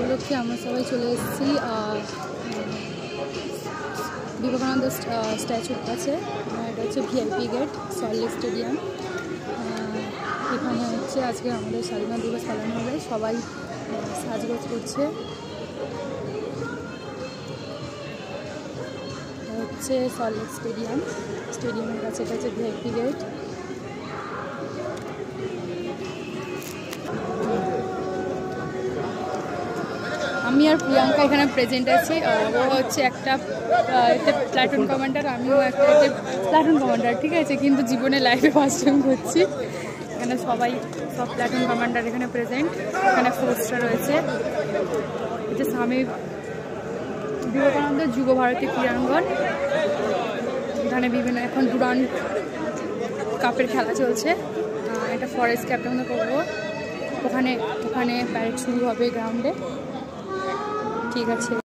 উপলক্ষে আমরা সবাই চলে এসেছি বিবেকানন্দ স্ট্যাচুর কাছে। এটা হচ্ছে VIP gate, Salt Lake stadium. এখানে হচ্ছে আজকে আমাদের স্বাধীনতা দিবস পালন হবে, সবাই সাজগোজ করছে। হচ্ছে সল্ট লেক স্টেডিয়ামের কাছে এটা হচ্ছে ভিআইপি গেট। আমি আর প্রিয়াঙ্কা এখানে প্রেজেন্ট আছি। ও হচ্ছে একটা এতে প্ল্যাটুন কমান্ডার, আমিও একটা এতে প্ল্যাটুন কমান্ডার, ঠিক আছে, কিন্তু জীবনে লাইফে ফার্স্ট টাইম করছি। এখানে সব প্ল্যাটুন কমান্ডার এখানে প্রেজেন্ট। এখানে পোস্টার রয়েছে, হচ্ছে স্বামী বিবেকানন্দ যুব ভারতী ক্রীড়াঙ্গন। এখানে বিভিন্ন এখন ডুরান্ড কাপের খেলা চলছে। এটা ফরেস্ট ক্যাপ্টেন করবো, ওখানে প্যারেড শুরু হবে গ্রাউন্ডে, ঠিক আছে।